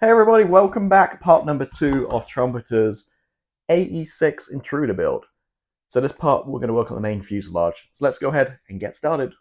Hey everybody, welcome back. Part number 2 of Trumpeter's AE6 Intruder build. So this part we're going to work on the main fuselage. So let's go ahead and get started.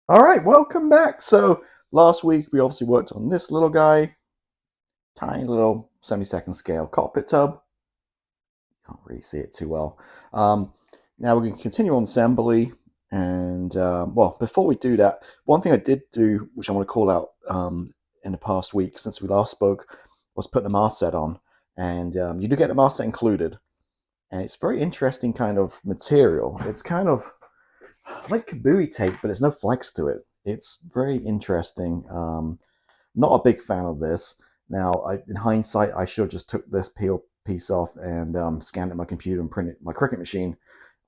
Alright, welcome back. So last week we obviously worked on this little guy. Tiny little 70-second scale cockpit tub. Can't really see it too well. Now we're going to continue on assembly. And well, before we do that, one thing I did do, which I want to call out in the past week since we last spoke, was putting a mast set on. And you do get the mast set included. And it's very interesting kind of material. It's kind of like kabui tape, but there's no flex to it. It's very interesting. Not a big fan of this. Now, in hindsight, I should have just took this piece off and scanned it on my computer and printed my Cricut machine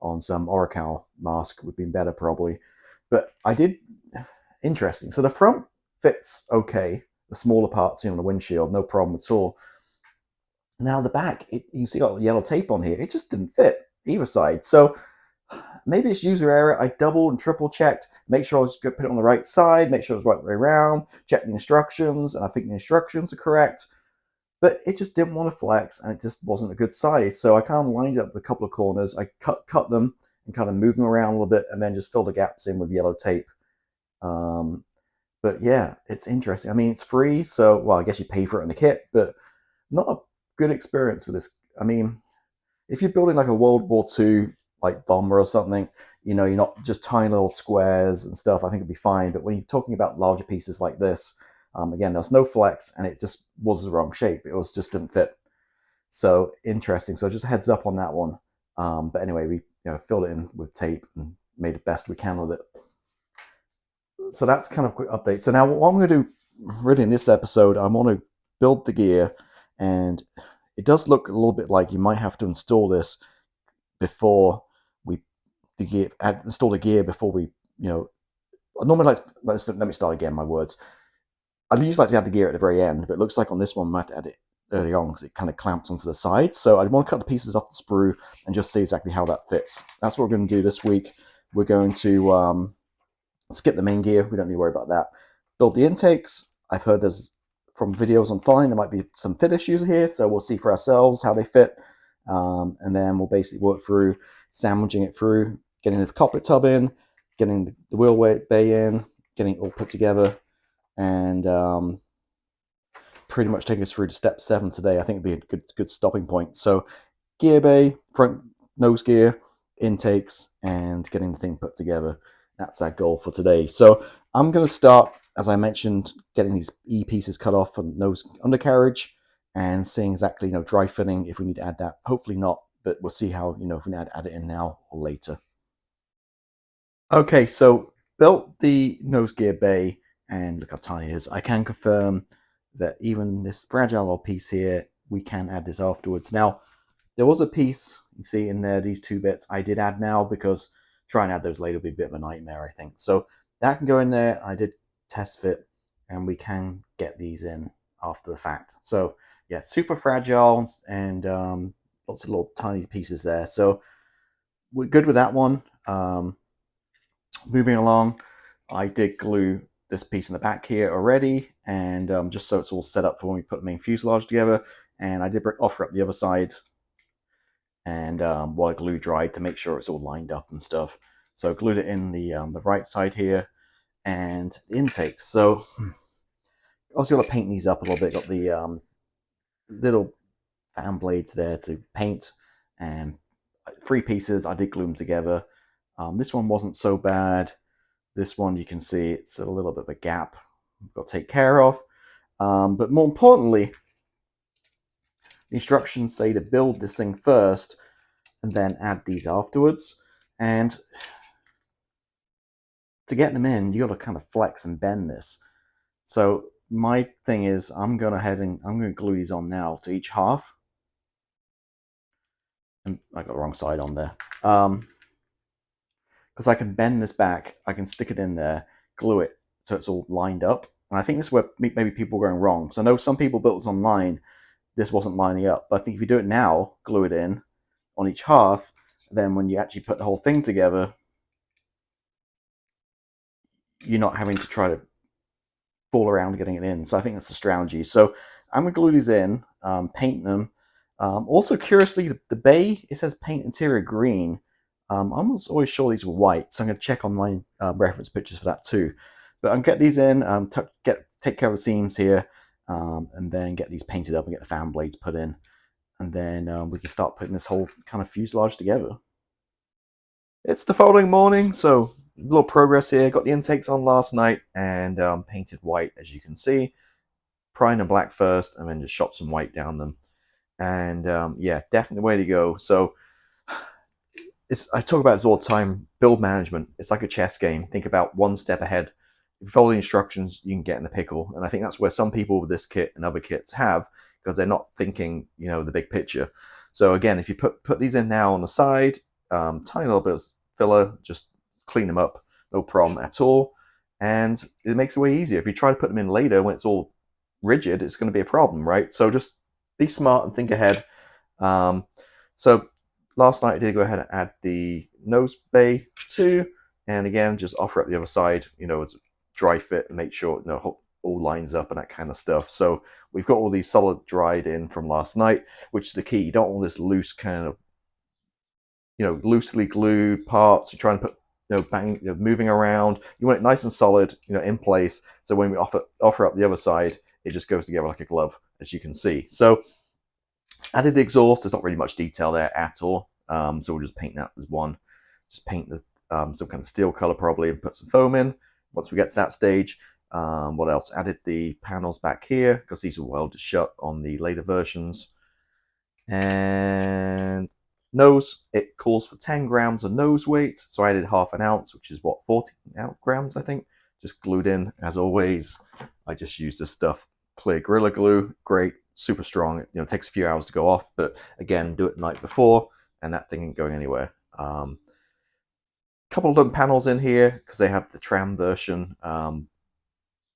on some Oracle mask. Would have been better probably. But I did, interesting. So the front fits okay. The smaller parts, on the windshield, no problem at all. Now the back, you can see got yellow tape on here. It just didn't fit either side. So maybe it's user error. I double and triple checked, make sure I was going to put it on the right side, make sure it was the right way around, check the instructions, and I think the instructions are correct. But it just didn't want to flex, and it just wasn't a good size. So I kind of lined up a couple of corners. I cut them and kind of moved them around a little bit, and then just filled the gaps in with yellow tape. But yeah, it's interesting. I mean, it's free, so, well, I guess you pay for it in the kit, but not a good experience with this. I mean, if you're building like a World War II like bomber or something, you're not just tiny little squares and stuff, I think it'd be fine. But when you're talking about larger pieces like this, again, there's no flex, and it just was the wrong shape. It was just didn't fit. So interesting. So just a heads up on that one. But anyway, we filled it in with tape and made the best we can with it. So that's kind of a quick update. So now what I'm going to do really in this episode, I want to build the gear, and it does look a little bit like you might have to install this before install the gear before we, I normally let me start again, my words. I usually like to add the gear at the very end, but it looks like on this one, I might have to add it early on because it kind of clamps onto the side. So I want to cut the pieces off the sprue and just see exactly how that fits. That's what we're going to do this week. We're going to skip the main gear. We don't need to worry about that. Build the intakes. I've heard there's, from videos online, there might be some fit issues here, so we'll see for ourselves how they fit. And then we'll basically work through sandwiching it through, getting the cockpit tub in, getting the wheel bay in, getting it all put together, and pretty much take us through to step 7 today. I think it'd be a good stopping point. So gear bay, front nose gear, intakes, and getting the thing put together. That's our goal for today. So I'm going to start, as I mentioned, getting these E pieces cut off from nose undercarriage and seeing exactly, dry fitting if we need to add that. Hopefully not, but we'll see how, if we need to add it in now or later. Okay, so built the nose gear bay, and look how tiny it is. I can confirm that even this fragile little piece here, we can add this afterwards. Now, there was a piece, you see in there, these 2 bits, I did add now because trying to add those later would be a bit of a nightmare, I think. So that can go in there. I did test fit, and we can get these in after the fact. So yeah, super fragile, and lots of little tiny pieces there. So we're good with that one. Moving along, I did glue this piece in the back here already, and just so it's all set up for when we put the main fuselage together. And I did offer up the other side, and while I glue dried to make sure it's all lined up and stuff. So I glued it in the right side here, and the intakes. So obviously got to paint these up a little bit. Got the little fan blades there to paint, and 3 pieces. I did glue them together. This one wasn't so bad. This one, you can see it's a little bit of a gap we've got to take care of. But more importantly, the instructions say to build this thing first and then add these afterwards. And to get them in, you got to kind of flex and bend this. So my thing is, I'm going to glue these on now to each half. And I got the wrong side on there. Because I can bend this back, I can stick it in there, glue it so it's all lined up. And I think this is where maybe people are going wrong. So I know some people built this online, this wasn't lining up. But I think if you do it now, glue it in, on each half. Then when you actually put the whole thing together, you're not having to try to fool around getting it in. So I think that's the strategy. So I'm going to glue these in, paint them. Also, curiously, the bay, it says paint interior green. I'm almost always sure these were white, so I'm going to check on my reference pictures for that too. But I'll get these in, take care of the seams here, and then get these painted up and get the fan blades put in. And then we can start putting this whole kind of fuselage together. It's the following morning, so a little progress here. Got the intakes on last night and painted white, as you can see. Primed and black first, and then just shot some white down them. And yeah, definitely the way to go. So I talk about this all the time. Build management. It's like a chess game. Think about one step ahead. If you follow the instructions, you can get in the pickle. And I think that's where some people with this kit and other kits have, because they're not thinking, the big picture. So again, if you put these in now on the side, tiny little bit of filler, just clean them up, no problem at all. And it makes it way easier. If you try to put them in later when it's all rigid, it's going to be a problem, right? So just be smart and think ahead. So last night I did go ahead and add the nose bay too, and again just offer up the other side, as a dry fit and make sure all lines up and that kind of stuff. So we've got all these solid dried in from last night, which is the key. You don't want this loose kind of loosely glued parts. You're trying to put moving around. You want it nice and solid, in place. So when we offer up the other side, it just goes together like a glove, as you can see. So added the exhaust. There's not really much detail there at all. So we'll just paint that as one. Just paint the some kind of steel color probably, and put some foam in once we get to that stage. What else? Added the panels back here because these are welded shut on the later versions. And nose, it calls for 10 grams of nose weight, so I added half an ounce, which is what, 14 grams I think, just glued in. As always, I just use this stuff, clear Gorilla Glue, great, super strong. It takes a few hours to go off, but again, do it the night before and that thing ain't going anywhere. Couple of them panels in here because they have the tram version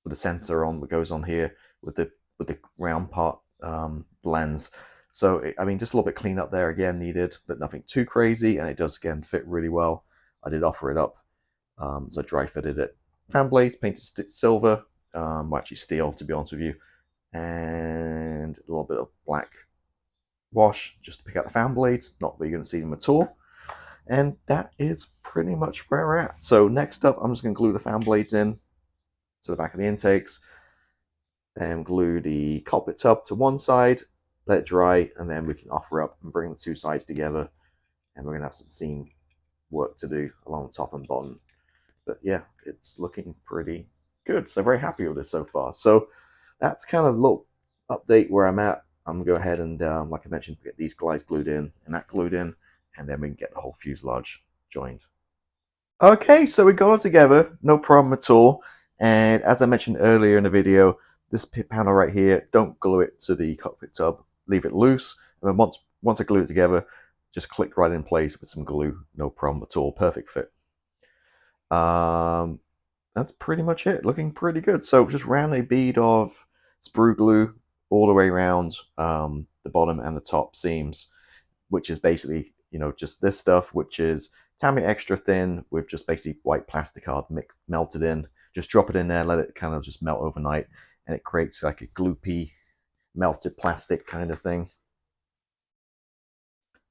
with a sensor on that goes on here with the round part lens. So, I mean, just a little bit clean up there again needed, but nothing too crazy. And it does, again, fit really well. I did offer it up. So I dry fitted it. Fan blades, painted silver. Well, actually steel, to be honest with you. And a little bit of black wash just to pick out the fan blades. Not that you're going to see them at all. And that is pretty much where we're at. So next up, I'm just going to glue the fan blades in to the back of the intakes. And glue the cockpit tub to one side. Let it dry, and then we can offer up and bring the two sides together, and we're going to have some seam work to do along the top and bottom. But yeah, it's looking pretty good, so very happy with this so far. So that's kind of a little update where I'm at. I'm going to go ahead and, like I mentioned, get these guys glued in and that glued in, and then we can get the whole fuselage joined. Okay, so we got it together, no problem at all. And as I mentioned earlier in the video, this panel right here, don't glue it to the cockpit tub. Leave it loose, and then once I glue it together, just click right in place with some glue, no problem at all, perfect fit. That's pretty much it, looking pretty good. So just ran a bead of sprue glue all the way around the bottom and the top seams, which is basically, just this stuff, which is Tamiya extra thin with just basically white plastic card melted in. Just drop it in there, let it kind of just melt overnight, and it creates like a gloopy melted plastic kind of thing,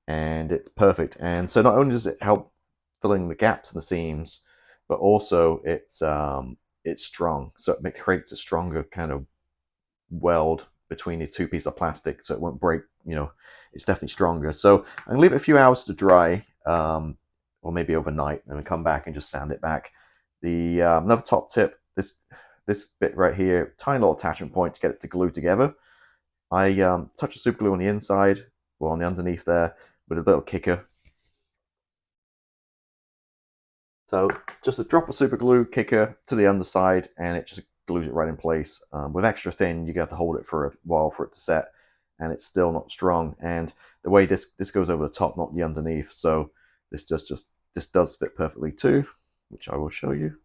and it's perfect. And so not only does it help filling the gaps in the seams, but also it's strong, so it creates a stronger kind of weld between the two pieces of plastic, so it won't break. It's definitely stronger. So I'm gonna leave it a few hours to dry, or maybe overnight, and then come back and just sand it back. The another top tip, this bit right here, tiny little attachment point to get it to glue together. I touch the super glue on the inside, or on the underneath there, with a little kicker. So just a drop of super glue, kicker to the underside, and it just glues it right in place. With extra thin, you have to hold it for a while for it to set, and it's still not strong. And the way this goes over the top, not the underneath, so this does fit perfectly too, which I will show you.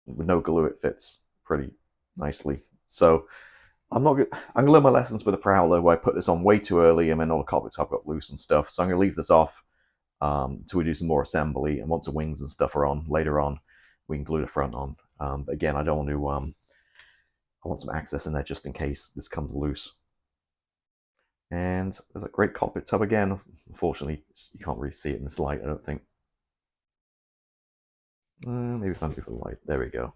With no glue, it fits pretty nicely. So I'm not. I'm gonna learn my lessons with the Prowler, where I put this on way too early, and then all the cockpit top got loose and stuff. So I'm gonna leave this off until we do some more assembly, and once the wings and stuff are on later on, we can glue the front on. But again, I don't want to. I want some access in there just in case this comes loose. And there's a great cockpit tub again. Unfortunately, you can't really see it in this light, I don't think. Maybe if I do for the light. There we go.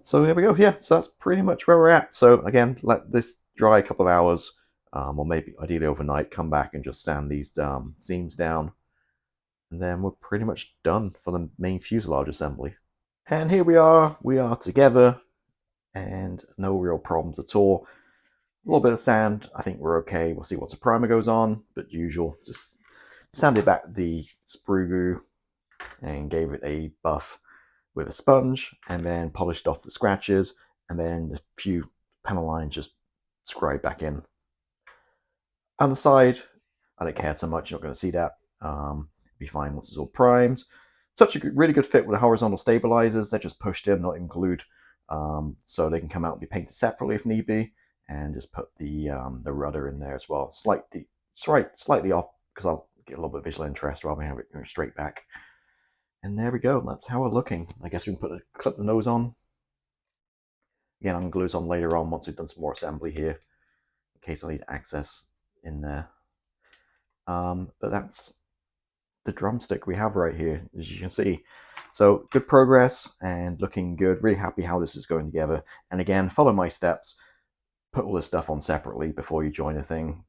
So here we go. Yeah, so that's pretty much where we're at. So again, let this dry a couple of hours, or maybe ideally overnight. Come back and just sand these seams down, and then we're pretty much done for the main fuselage assembly. And here we are. We are together, and no real problems at all. A little bit of sand. I think we're okay. We'll see once the primer goes on, but usual. Just sanded back the sprue glue and gave it a buff with a sponge, and then polished off the scratches, and then a few panel lines just scribed back in. On the side, I don't care so much. You're not going to see that. Be fine once it's all primed. Such a really good fit with the horizontal stabilizers. They're just pushed in, not even glued, so they can come out and be painted separately if need be. And just put the rudder in there as well. Slightly off because I'll get a little bit of visual interest rather than have it going straight back. And there we go. That's how we're looking. I guess we can clip the nose on. Again, I'm going to glue this on later on once we've done some more assembly here, in case I need access in there. But that's the drumstick we have right here, as you can see. So good progress and looking good. Really happy how this is going together. And again, follow my steps. Put all this stuff on separately before you join a thing.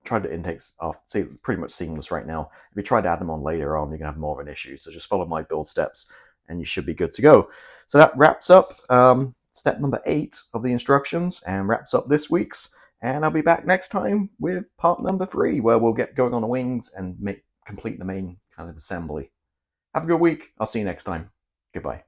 Try the intakes off. See, pretty much seamless right now. If you try to add them on later on, you're gonna have more of an issue. So just follow my build steps, and you should be good to go. So that wraps up step number 8 of the instructions, and wraps up this week's. And I'll be back next time with part number 3, where we'll get going on the wings and complete the main kind of assembly. Have a good week. I'll see you next time. Goodbye.